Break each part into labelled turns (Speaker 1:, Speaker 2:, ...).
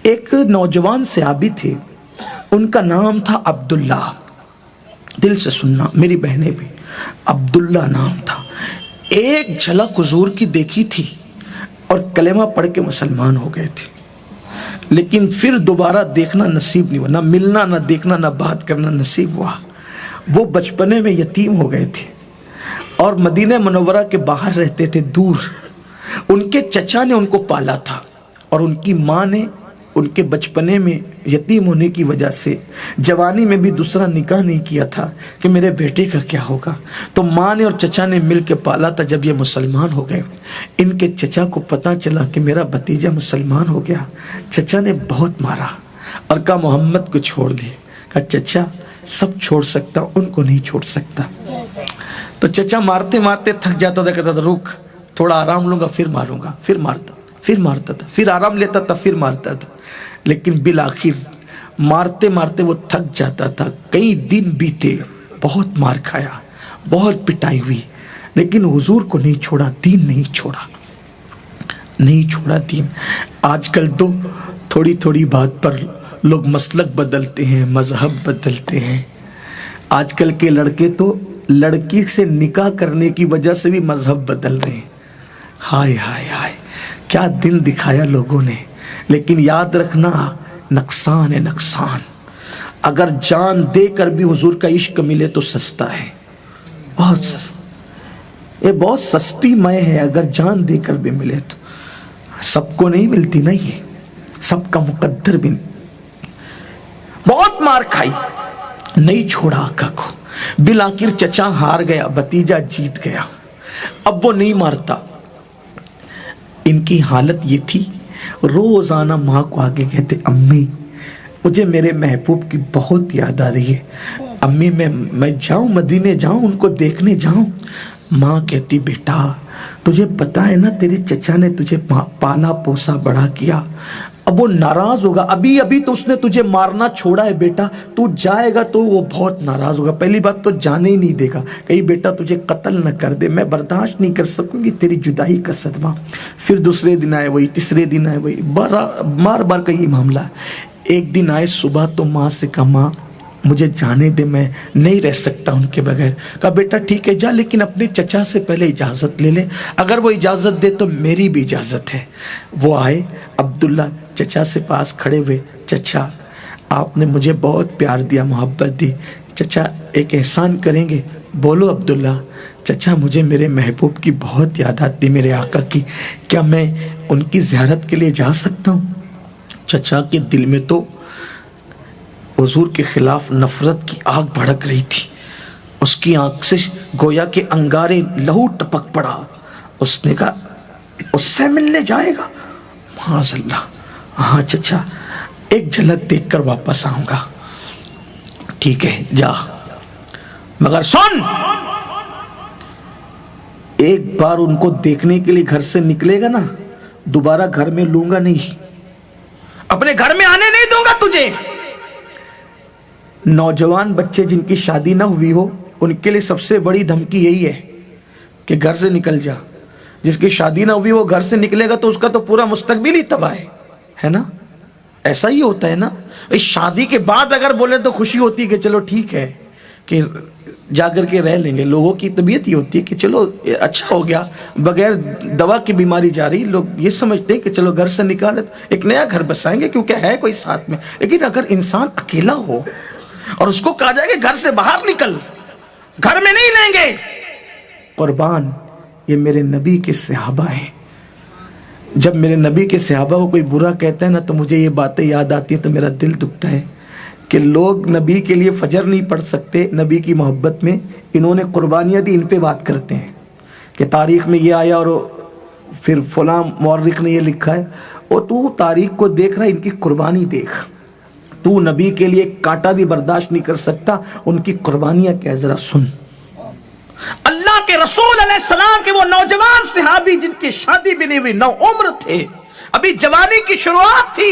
Speaker 1: ایک نوجوان صحابی تھے، ان کا نام تھا عبداللہ. دل سے سننا میری بہنیں بھی، عبداللہ نام تھا. ایک جھلک حضور کی دیکھی تھی اور کلمہ پڑھ کے مسلمان ہو گئے تھے، لیکن پھر دوبارہ دیکھنا نصیب نہیں ہوا، نہ ملنا نہ دیکھنا نہ بات کرنا نصیب ہوا. وہ بچپنے میں یتیم ہو گئے تھے اور مدینہ منورہ کے باہر رہتے تھے، دور. ان کے چچا نے ان کو پالا تھا اور ان کی ماں نے ان کے بچپنے میں یتیم ہونے کی وجہ سے جوانی میں بھی دوسرا نکاح نہیں کیا تھا کہ میرے بیٹے کا کیا ہوگا. تو ماں نے اور چچا نے مل کے پالا تھا. جب یہ مسلمان ہو گئے، ان کے چچا کو پتہ چلا کہ میرا بھتیجا مسلمان ہو گیا. چچا نے بہت مارا اور کہا محمد کو چھوڑ دے. کہا چچا سب چھوڑ سکتا، ان کو نہیں چھوڑ سکتا. تو چچا مارتے مارتے تھک جاتا تھا، کہتا تھا رک تھوڑا آرام لوں گا پھر ماروں گا. پھر مارتا تھا، پھر آرام لیتا تھا، پھر مارتا تھا. لیکن بالآخر مارتے مارتے وہ تھک جاتا تھا. کئی دن بیتے، بہت مار کھایا، بہت پٹائی ہوئی، لیکن حضور کو نہیں چھوڑا، دین نہیں چھوڑا دین. آج کل تو تھوڑی تھوڑی بات پر لوگ مسلک بدلتے ہیں، مذہب بدلتے ہیں. آج کل کے لڑکے تو لڑکی سے نکاح کرنے کی وجہ سے بھی مذہب بدل رہے ہیں. ہائے ہائے ہائے، کیا دن دکھایا لوگوں نے. لیکن یاد رکھنا نقصان ہے نقصان. اگر جان دے کر بھی حضور کا عشق ملے تو سستا ہے، بہت سستا. یہ بہت سستی مے ہے. اگر جان دے کر بھی ملے تو سب کو نہیں ملتی نا، یہ سب کا مقدر بھی نہیں. بہت مار کھائی، نہیں چھوڑا آقا کو. بالآخر چچا ہار گیا، بھتیجا جیت گیا. اب وہ نہیں مارتا. ان کی حالت یہ تھی، روزانہ ماں کو آگے کہتے امی مجھے میرے محبوب کی بہت یاد آ رہی ہے، امی میں جاؤں مدینے جاؤں، ان کو دیکھنے جاؤں. ماں کہتی بیٹا تجھے پتا ہے نا تیرے چچا نے تجھے پالا پوسا بڑا کیا، اب وہ ناراض ہوگا. ابھی تو اس نے تجھے مارنا چھوڑا ہے بیٹا، تو جائے گا تو وہ بہت ناراض ہوگا. پہلی بات تو جانے ہی نہیں دے گا، کہیں بیٹا تجھے قتل نہ کر دے، میں برداشت نہیں کر سکوں گی تیری جدائی کا صدمہ. پھر دوسرے دن آئے وہی، تیسرے دن آئے وہی، بار کا یہ معاملہ. ایک دن آئے صبح تو ماں سے کہا ماں مجھے جانے دے، میں نہیں رہ سکتا ان کے بغیر. کہا بیٹا ٹھیک ہے جا، لیکن اپنے چچا سے پہلے اجازت لے لے، اگر وہ اجازت دے تو میری بھی اجازت ہے. وہ آئے، عبداللہ چچا سے پاس کھڑے ہوئے. چچا آپ نے مجھے بہت پیار دیا، محبت دی، چچا ایک احسان کریں گے؟ بولو عبداللہ. چچا مجھے میرے محبوب کی بہت یاد آتی، میرے آقا کی، کیا میں ان کی زیارت کے لیے جا سکتا ہوں؟ چچا کے دل میں تو حضور کے خلاف نفرت کی آگ بھڑک رہی تھی. اس کی آنکھ سے گویا کہ انگارے لہو ٹپک پڑا. اس نے کہا اس سے ملنے جائے گا؟ معاذ اللہ. ہاں چچا ایک جھلک دیکھ کر واپس آؤں گا. ٹھیک ہے جا، مگر سن ایک بار ان کو دیکھنے کے لیے گھر سے نکلے گا نا، دوبارہ گھر میں لوں گا نہیں، اپنے گھر میں آنے نہیں دوں گا تجھے. نوجوان بچے جن کی شادی نہ ہوئی ہو ان کے لیے سب سے بڑی دھمکی یہی ہے کہ گھر سے نکل جا. جس کی شادی نہ ہوئی وہ گھر سے نکلے گا تو اس کا تو پورا مستقبل ہی تباہ ہے نا. ایسا ہی ہوتا ہے نا. شادی کے بعد اگر بولے تو خوشی ہوتی ہے کہ چلو ٹھیک ہے کہ جا کر کے رہ لیں گے. لوگوں کی طبیعت یہ ہوتی ہے کہ چلو اچھا ہو گیا، بغیر دوا کی بیماری جاری. لوگ یہ سمجھتے ہیں کہ چلو گھر سے نکالے ایک نیا گھر بسائیں گے کیونکہ ہے کوئی ساتھ میں. لیکن اگر انسان اکیلا ہو اور اس کو کہا جائے کہ گھر سے باہر نکل، گھر میں نہیں لیں گے. قربان یہ میرے نبی کے صحابہ ہیں. جب میرے نبی کے صحابہ کو کوئی برا کہتا ہے نا تو مجھے یہ باتیں یاد آتی ہیں تو میرا دل دکھتا ہے کہ لوگ نبی کے لیے فجر نہیں پڑھ سکتے نبی کی محبت میں. انہوں نے قربانیاں دی، ان پہ بات کرتے ہیں کہ تاریخ میں یہ آیا اور پھر فلاں مورخ نے یہ لکھا ہے. اور تو تاریخ کو دیکھ رہا ہے، ان کی قربانی دیکھ. تو نبی کے لیے کانٹا بھی برداشت نہیں کر سکتا، ان کی قربانیاں کیا ذرا سن. اللہ کے رسول علیہ السلام کے وہ نوجوان صحابی جن کی شادی بھی نہیں ہوئی، نو عمر تھے، ابھی جوانی کی شروعات تھی.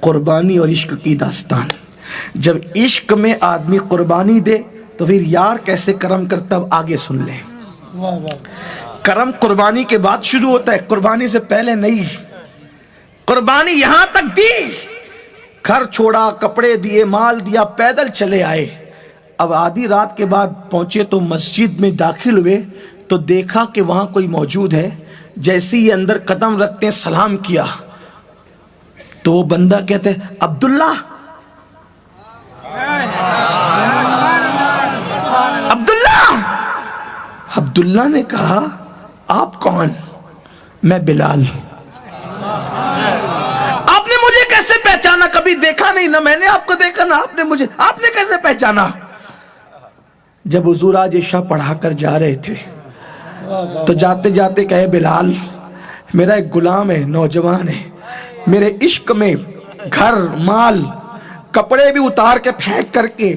Speaker 1: قربانی اور عشق کی داستان. جب عشق میں آدمی قربانی دے تو پھر یار کیسے کرم کرتا، آگے سن لیں. کرم قربانی کے بعد شروع ہوتا ہے، قربانی سے پہلے نہیں. قربانی یہاں تک دی، گھر چھوڑا، کپڑے دیے، مال دیا، پیدل چلے آئے. اب آدھی رات کے بعد پہنچے تو مسجد میں داخل ہوئے تو دیکھا کہ وہاں کوئی موجود ہے. جیسے ہی اندر قدم رکھتے ہیں سلام کیا تو وہ بندہ کہتے ہیں عبداللہ. عبداللہ نے کہا آپ کون؟ میں بلال. آپ نے مجھے کیسے پہچانا؟ کبھی دیکھا نہیں، نہ میں نے آپ کو دیکھا نہ آپ نے مجھے. آپ نے کیسے پہچانا؟ جب حضور آج عشاء پڑھا کر جا رہے تھے تو جاتے جاتے کہے بلال میرا ایک غلام ہے، نوجوان ہے، میرے عشق میں گھر مال کپڑے بھی اتار کے پھینک کر کے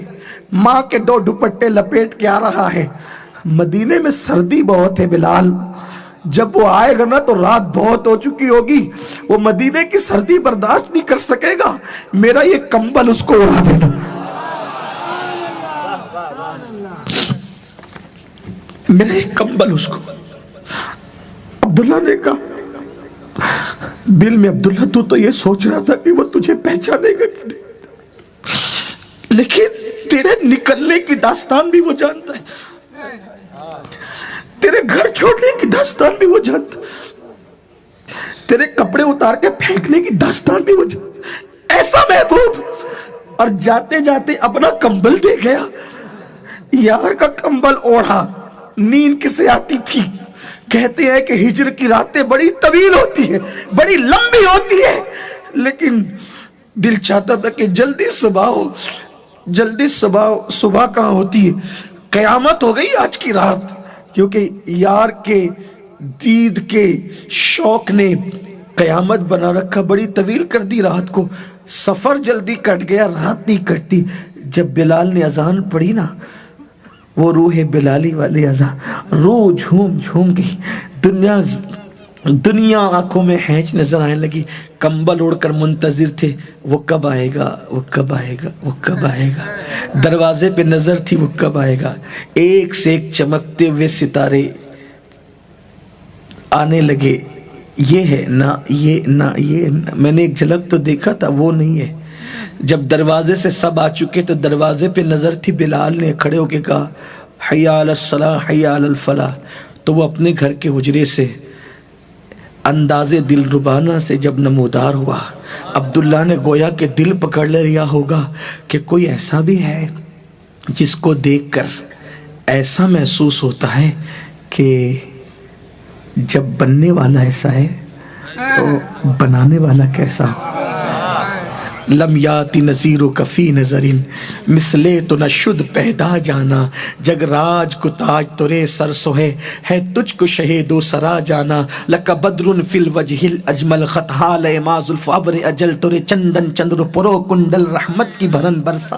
Speaker 1: ماں کے 2 دوپٹے لپیٹ کے آ رہا ہے. مدینے میں سردی بہت ہے بلال، جب وہ آئے گا نا تو رات بہت ہو چکی ہوگی، وہ مدینے کی سردی برداشت نہیں کر سکے گا، میرا یہ کمبل اس کو اڑا دینا. میرا ایک کمبل اس کو. عبداللہ نے کہا دل میں عبداللہ تو یہ سوچ رہا تھا کہ وہ تجھے پہچانے گا کہ نہیں، لیکن تیرے نکلنے کی داستان بھی وہ جانتا ہے، تیرے گھر چھوڑنے کی داستان بھی وہ جانتا ہے، تیرے کپڑے اتار کے پھینکنے کی داستان بھی وہ جانتا. ایسا محبوب، اور جاتے جاتے اپنا کمبل دے گیا. یار کا کمبل اوڑھا. نیند کسے آتی تھی؟ کہتے ہیں کہ ہجر کی راتیں بڑی طویل ہوتی ہیں، بڑی لمبی ہوتی ہیں، لیکن دل چاہتا تھا کہ جلدی صبح ہو. جلدی صبح کہاں ہوتی ہے؟ قیامت ہو گئی آج کی رات، کیونکہ یار کے دید کے شوق نے قیامت بنا رکھا، بڑی طویل کر دی رات کو. سفر جلدی کٹ گیا، رات نہیں کٹتی. جب بلال نے اذان پڑھی نا، وہ روح بلالی والے اذان، روح جھوم جھوم گئی. دنیا آنکھوں میں ہینچ نظر آنے لگی. کمبل اوڑھ کر منتظر تھے وہ کب آئے گا، وہ کب آئے گا، وہ کب آئے گا. دروازے پہ نظر تھی وہ کب آئے گا. ایک سے ایک چمکتے ہوئے ستارے آنے لگے. یہ ہے نہ یہ نہ یہ نہ. میں نے ایک جھلک تو دیکھا تھا، وہ نہیں ہے. جب دروازے سے سب آ چکے تو دروازے پہ نظر تھی. بلال نے کھڑے ہو کے کہا حی علی الصلاح حی علی الفلاح. تو وہ اپنے گھر کے حجرے سے انداز دل ربانہ سے جب نمودار ہوا، عبداللہ نے گویا کہ دل پکڑ لیا ہوگا کہ کوئی ایسا بھی ہے جس کو دیکھ کر ایسا محسوس ہوتا ہے کہ جب بننے والا ایسا ہے تو بنانے والا کیسا ہو. لم یاتی نظیر و کفی نظرین مثلے تو نہ شد پیدا جانا. جگ راج کو تاج ترے سر سوہے ہے تجھ کو شہید و سرا جانا. لک بدر فی الوجہ الاجمل خط حال ما زلف ابر اجل ترے چندن چندر پرو کنڈل رحمت کی بھرن برسا.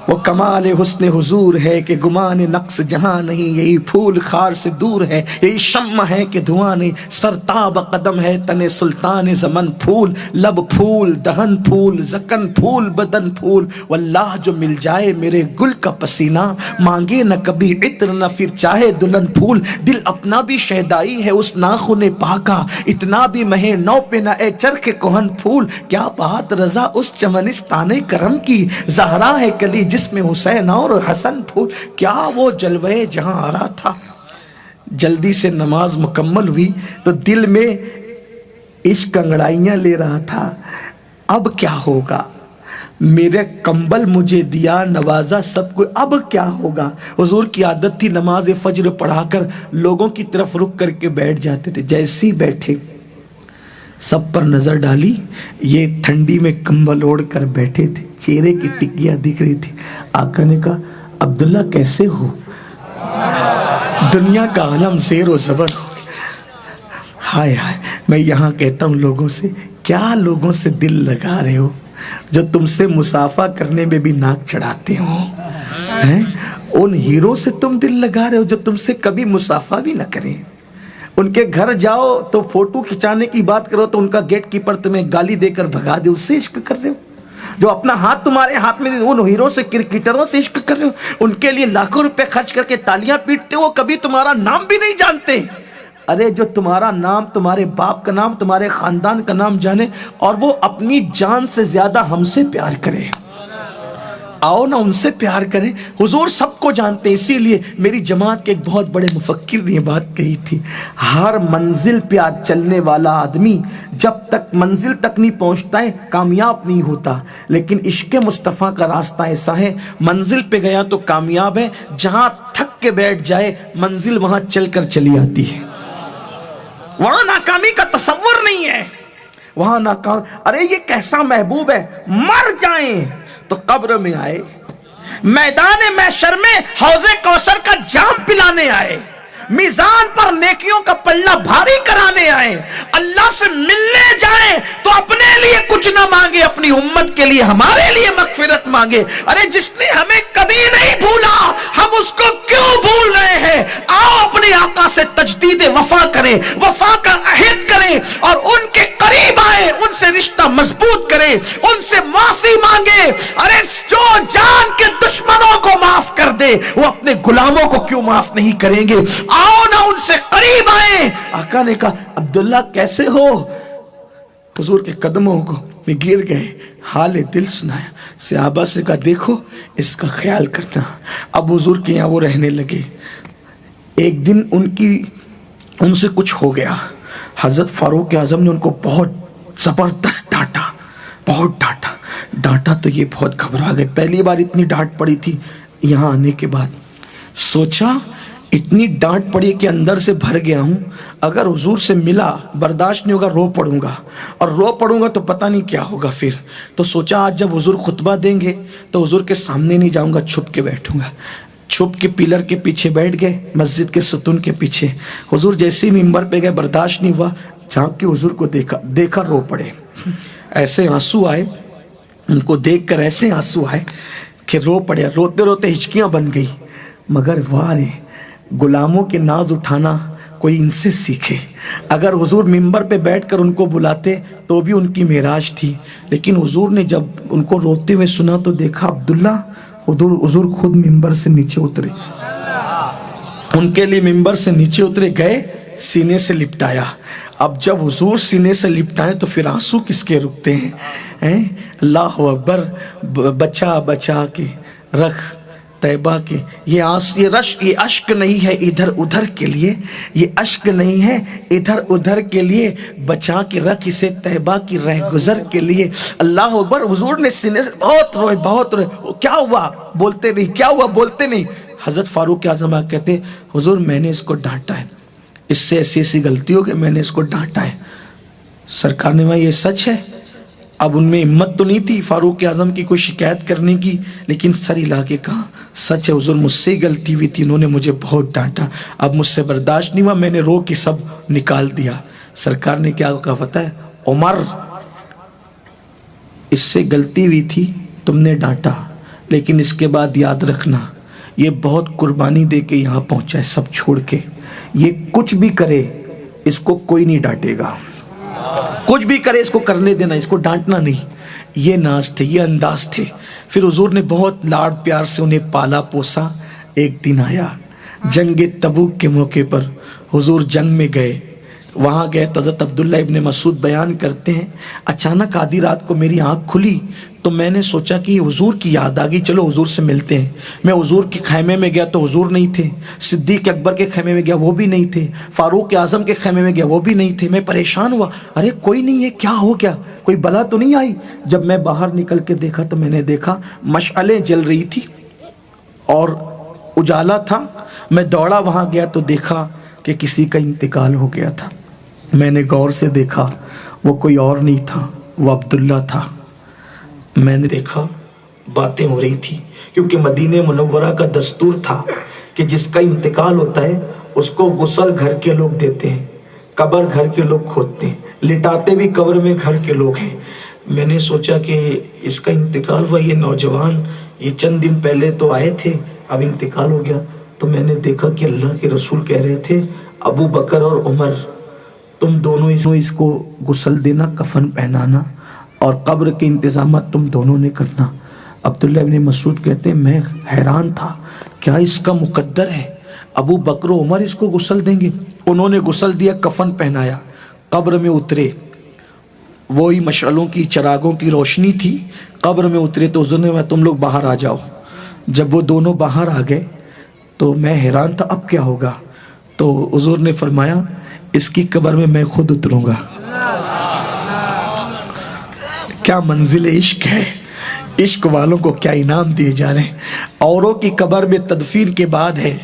Speaker 1: وہ کمال حسن حضور ہے کہ گمان نقص جہاں نہیں. یہی پھول خار سے دور ہے، یہی شمع ہے کہ دھواں نہیں. سرتاب قدم ہے تن سلطان زمن پھول. لب پھول دہن پھول زکن پھول بدن پھول. واللہ جو مل جائے میرے گل کا پسینہ، مانگے نہ کبھی عطر نہ پھر چاہے دلہن پھول. دل اپنا بھی شیدائی ہے اس ناخن پاکا، اتنا بھی مہے نو پہ نہ اے چرخ کوہن پھول. کیا بات رضا اس چمنستان کرم کی، زہرا ہے کلی جس میں حسین اور حسن پھول. کیا وہ جلوے جہاں آ رہا تھا. جلدی سے نماز مکمل ہوئی تو دل میں عشق انگڑائیاں لے رہا تھا. اب کیا ہوگا، میرے کمبل مجھے دیا نوازا سب کو، اب کیا ہوگا. حضور کی عادت تھی نماز فجر پڑھا کر لوگوں کی طرف رک کر کے بیٹھ جاتے تھے. جیسے ہی بیٹھے سب پر نظر ڈالی، یہ ٹھنڈی میں کمبل اوڑھ کر بیٹھے تھے، چہرے کی ٹکیاں دکھ رہی تھی. آقا نے کہا عبداللہ کیسے ہو؟ دنیا کا عالم زیر و زبر ہو گیا. ہائے ہائے. میں یہاں کہتا ہوں لوگوں سے، کیا لوگوں سے دل لگا رہے ہو جو تم سے مسافہ کرنے میں بھی ناک چڑھاتے ہو؟ ان ہیرو سے تم دل لگا رہے ہو جو تم سے کبھی مسافہ بھی نہ کریں. ان کے گھر جاؤ تو فوٹو کھچانے کی بات کرو تو ان کا گیٹ کیپر تمہیں گالی دے کر بھگا دے، اس سے عشق کر رہے ہو؟ جو اپنا ہاتھ تمہارے ہاتھ میں ان ہیرو سے کرکٹروں سے عشق کر رہے ہو، ان کے لیے لاکھوں روپے خرچ کر کے تالیاں پیٹتے ہو، کبھی تمہارا نام بھی نہیں جانتے۔ ارے جو تمہارا نام، تمہارے باپ کا نام، تمہارے خاندان کا نام جانے اور وہ اپنی جان سے زیادہ ہم سے پیار کرے، آؤ نا ان سے پیار کریں۔ حضور سب کو جانتے ہیں، اسی لیے میری جماعت کے ایک بہت بڑے مفکر نے یہ بات کہی تھی، ہر منزل پہ آج چلنے والا آدمی جب تک منزل تک نہیں پہنچتا ہے کامیاب نہیں ہوتا، لیکن عشق مصطفیٰ کا راستہ ایسا ہے، منزل پہ گیا تو کامیاب ہے، جہاں تھک کے بیٹھ جائے منزل وہاں چل کر چلی آتی ہے، وہاں ناکامی کا تصور نہیں ہے، وہاں ناکام۔ ارے یہ کیسا محبوب ہے، مر جائیں تو قبر میں آئے، میدان محشر میں حوض کوثر کا جام پلانے آئے، میزان پر نیکیوں کا پلہ بھاری کرانے آئے، اللہ سے ملنے جائیں تو اپنے لیے کچھ نہ مانگے، اپنی امت کے لیے ہمارے لیے مغفرت مانگے۔ ارے جس نے ہمیں کبھی نہیں بھولا ہم اس کو کیوں بھول رہے ہیں؟ آؤ اپنے آقا سے تجدید وفا کریں، وفا کا عہد کریں اور ان کے قریب آئیں، ان سے رشتہ مضبوط کریں، ان سے معافی مانگے۔ ارے جو جان کے دشمنوں کو معاف کر دے وہ اپنے غلاموں کو کیوں معاف نہیں کریں گے؟ آؤ نا ان سے قریب آئیں۔ آقا نے کہا عبداللہ کیسے ہو؟ حضور کے قدموں کو میں گر گئے، حال دل سنایا، صحابہ سے کہا دیکھو اس کا خیال کرنا۔ اب حضور کے یہاں وہ رہنے لگے۔ ایک دن ان سے کچھ ہو گیا، حضرت فاروق اعظم نے ان کو بہت زبردست ڈانٹا، بہت ڈانٹا تو یہ بہت گھبرا گئے، پہلی بار اتنی ڈانٹ پڑی تھی۔ یہاں آنے کے بعد سوچا اتنی ڈانٹ پڑی کہ اندر سے بھر گیا ہوں، اگر حضور سے ملا برداشت نہیں ہوگا، رو پڑوں گا، اور رو پڑوں گا تو پتہ نہیں کیا ہوگا پھر۔ تو سوچا آج جب حضور خطبہ دیں گے تو حضور کے سامنے نہیں جاؤں گا، چھپ کے بیٹھوں گا۔ چھپ کے پلر کے پیچھے بیٹھ گئے، مسجد کے ستون کے پیچھے۔ حضور جیسے ہی ممبر پہ گئے برداشت نہیں ہوا، جھانک کے حضور کو دیکھا رو پڑے، ایسے آنسو آئے، ان کو دیکھ کر ایسے آنسو آئے کہ رو پڑے، روتے روتے ہچکیاں بن گئی۔ مگر واہ رے، غلاموں کے ناز اٹھانا کوئی ان سے سیکھے۔ اگر حضور ممبر پہ بیٹھ کر ان کو بلاتے تو بھی ان کی معراج تھی، لیکن حضور نے جب ان کو روتے ہوئے سنا تو دیکھا عبداللہ، حضور خود ممبر سے نیچے اترے، ان کے لیے ممبر سے نیچے اترے، گئے سینے سے لپٹایا۔ اب جب حضور سینے سے لپٹائے تو پھر آنسو کس کے رکتے ہیں؟ اللہ اکبر، بچا بچا کے رکھ طیبہ کے، یہ اشک نہیں ہے ادھر ادھر کے لیے، یہ اشک نہیں ہے ادھر ادھر کے لیے، بچا کے رکھ اسے طیبہ کی رہ گزر کے لیے۔ اللہ اکبر، حضور نے سینے سے بہت روئے، کیا ہوا بولتے نہیں، کیا ہوا بولتے نہیں۔ حضرت فاروق اعظم کہتے حضور میں نے اس کو ڈانٹا ہے، اس سے ایسی غلطی ہو کہ میں نے اس کو ڈانٹا ہے۔ سرکار نے کہا یہ سچ ہے؟ اب ان میں ہمت تو نہیں تھی فاروق اعظم کی کوئی شکایت کرنے کی، لیکن سر ہلا کے کہا سچ ہے حضور، مجھ سے ہی غلطی ہوئی تھی، انہوں نے مجھے بہت ڈانٹا، اب مجھ سے برداشت نہیں ہوا، میں نے رو کے سب نکال دیا۔ سرکار نے کیا کہا پتہ ہے؟ عمر، اس سے غلطی ہوئی تھی، تم نے ڈانٹا، لیکن اس کے بعد یاد رکھنا یہ بہت قربانی دے کے یہاں پہنچا ہے سب چھوڑ کے، یہ کچھ بھی کرے اس کو کوئی نہیں ڈانٹے گا، کچھ بھی کرے اس کو کرنے دینا، اس کو ڈانٹنا نہیں۔ یہ ناز تھے، یہ انداز تھے۔ پھر حضور نے بہت لاڑ پیار سے انہیں پالا پوسا۔ ایک دن آیا جنگ تبوک کے موقع پر، حضور جنگ میں گئے، وہاں گئے تو حضرت عبداللہ ابن مسعود بیان کرتے ہیں اچانک آدھی رات کو میری آنکھ کھلی تو میں نے سوچا کہ حضور کی یاد آ گئی، چلو حضور سے ملتے ہیں۔ میں حضور کے خیمے میں گیا تو حضور نہیں تھے، صدیق اکبر کے خیمے میں گیا وہ بھی نہیں تھے، فاروق اعظم کے خیمے میں گیا وہ بھی نہیں تھے۔ میں پریشان ہوا، ارے کوئی نہیں ہے، کیا ہو گیا، کوئی بلا تو نہیں آئی؟ جب میں باہر نکل کے دیکھا تو میں نے دیکھا مشعلیں جل رہی تھی اور اجالا تھا۔ میں دوڑا وہاں گیا تو دیکھا کہ کسی کا انتقال ہو گیا تھا۔ میں نے غور سے دیکھا وہ کوئی اور نہیں تھا، وہ عبداللہ تھا۔ میں نے دیکھا باتیں ہو رہی تھی، کیونکہ مدینہ منورہ کا دستور تھا کہ جس کا انتقال ہوتا ہے اس کو غسل گھر کے لوگ دیتے ہیں، قبر گھر کے لوگ کھودتے ہیں، لٹاتے بھی قبر میں گھر کے لوگ ہیں۔ میں نے سوچا کہ اس کا انتقال ہوا، یہ نوجوان یہ چند دن پہلے تو آئے تھے، اب انتقال ہو گیا۔ تو میں نے دیکھا کہ اللہ کے رسول کہہ رہے تھے ابو بکر اور عمر تم دونوں اس کو غسل دینا، کفن پہنانا اور قبر کے انتظامات تم دونوں نے کرنا۔ عبداللہ ابن مسعود کہتے ہیں میں حیران تھا، کیا اس کا مقدر ہے؟ ابو بکر و عمر اس کو غسل دیں گے؟ انہوں نے غسل دیا، کفن پہنایا، قبر میں اترے، وہی مشعلوں کی چراغوں کی روشنی تھی، قبر میں اترے تو حضور نے تم لوگ باہر آ جاؤ۔ جب وہ دونوں باہر آ گئے تو میں حیران تھا اب کیا ہوگا، تو حضور نے فرمایا اس کی قبر میں میں خود اتروں گا۔ کیا منزل عشق ہے، عشق والوں کو کیا انعام دیے جا رہے ہیں۔ اوروں کی قبر میں تدفین کے بعد ہے،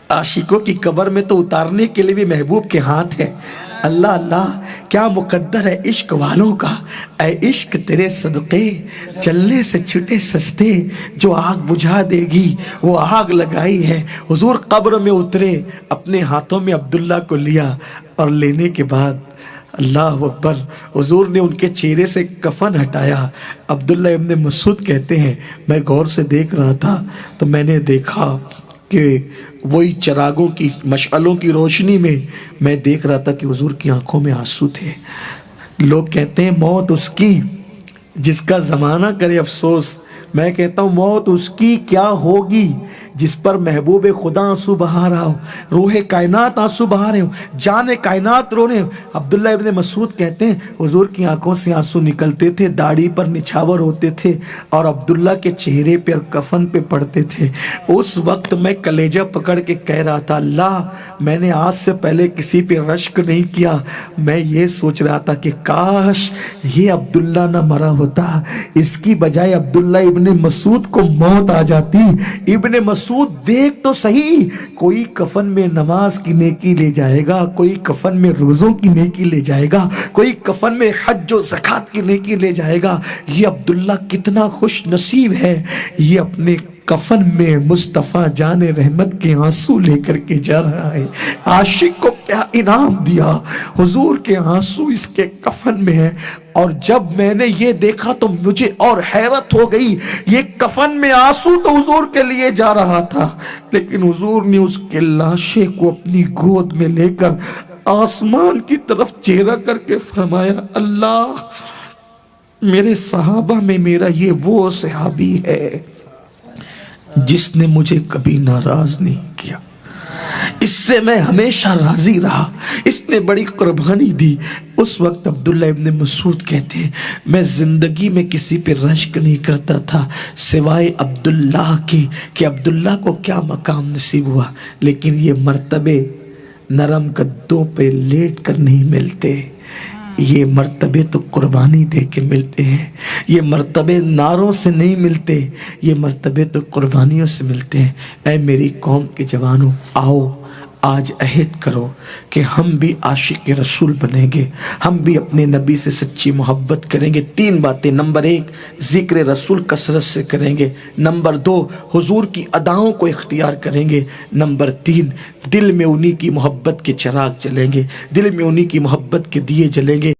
Speaker 1: عاشقوں کی قبر میں تو اتارنے کے لیے بھی محبوب کے ہاتھ ہے۔ اللہ اللہ کیا مقدر ہے عشق والوں کا۔ اے عشق تیرے صدقے چلنے سے چھٹے سستے، جو آگ بجھا دے گی وہ آگ لگائی ہے۔ حضور قبر میں اترے، اپنے ہاتھوں میں عبداللہ کو لیا اور لینے کے بعد اللہ اکبر، حضور نے ان کے چہرے سے کفن ہٹایا۔ عبداللہ ابن مسعود کہتے ہیں میں غور سے دیکھ رہا تھا تو میں نے دیکھا کہ وہی چراغوں کی مشعلوں کی روشنی میں دیکھ رہا تھا کہ حضور کی آنکھوں میں آنسو تھے۔ لوگ کہتے ہیں موت اس کی جس کا زمانہ کرے افسوس، میں کہتا ہوں موت اس کی کیا ہوگی جس پر محبوب خدا آنسو بہا رہا ہو، روح کائنات آنسو بہا رہے ہو، جان کائنات رو رہے ہو۔ عبداللہ ابن مسعود کہتے ہیں حضور کی آنکھوں سے آنسو نکلتے تھے، داڑھی پر نچھاور ہوتے تھے اور عبداللہ کے چہرے پہ اور کفن پہ پڑتے تھے۔ اس وقت میں کلیجہ پکڑ کے کہہ رہا تھا اللہ میں نے آج سے پہلے کسی پہ رشک نہیں کیا، میں یہ سوچ رہا تھا کہ کاش یہ عبداللہ نہ مرا ہوتا، اس کی بجائے عبداللہ ابن مسعود کو موت آ جاتی۔ ابن مسعود دیکھ تو صحیح، کوئی کفن میں نماز کی نیکی لے جائے گا، کوئی کفن میں روزوں کی نیکی لے جائے گا، کوئی کفن میں حج و زکوٰۃ کی نیکی لے جائے گا۔ یہ عبداللہ کتنا خوش نصیب ہے، یہ اپنے کفن میں مصطفیٰ جان رحمت کے آنسو لے کر کے جا رہا ہے۔ عاشق کو کیا انعام دیا، حضور کے آنسو اس کے کفن میں ہے۔ اور جب میں نے یہ دیکھا تو مجھے اور حیرت ہو گئی، یہ کفن میں آنسو تو حضور کے لیے جا رہا تھا، لیکن حضور نے اس کے لاشے کو اپنی گود میں لے کر آسمان کی طرف چہرہ کر کے فرمایا اللہ میرے صحابہ میں میرا یہ وہ صحابی ہے جس نے مجھے کبھی ناراض نہیں کیا، اس سے میں ہمیشہ راضی رہا، اس نے بڑی قربانی دی۔ اس وقت عبداللہ ابن مسعود کہتے ہیں میں زندگی میں کسی پہ رشک نہیں کرتا تھا سوائے عبداللہ کے، کہ عبداللہ کو کیا مقام نصیب ہوا، لیکن یہ مرتبے نرم گدوں پہ لیٹ کر نہیں ملتے، یہ مرتبے تو قربانی دے کے ملتے ہیں، یہ مرتبے نعروں سے نہیں ملتے، یہ مرتبے تو قربانیوں سے ملتے ہیں۔ اے میری قوم کے جوانوں، آؤ آج عہد کرو کہ ہم بھی عاشق رسول بنیں گے، ہم بھی اپنے نبی سے سچی محبت کریں گے۔ 3 باتیں، نمبر 1 ذکر رسول کثرت سے کریں گے، نمبر 2 حضور کی اداؤں کو اختیار کریں گے، نمبر 3 دل میں انہی کی محبت کے چراغ جلیں گے، دل میں انہی کی محبت کے دیے جلیں گے۔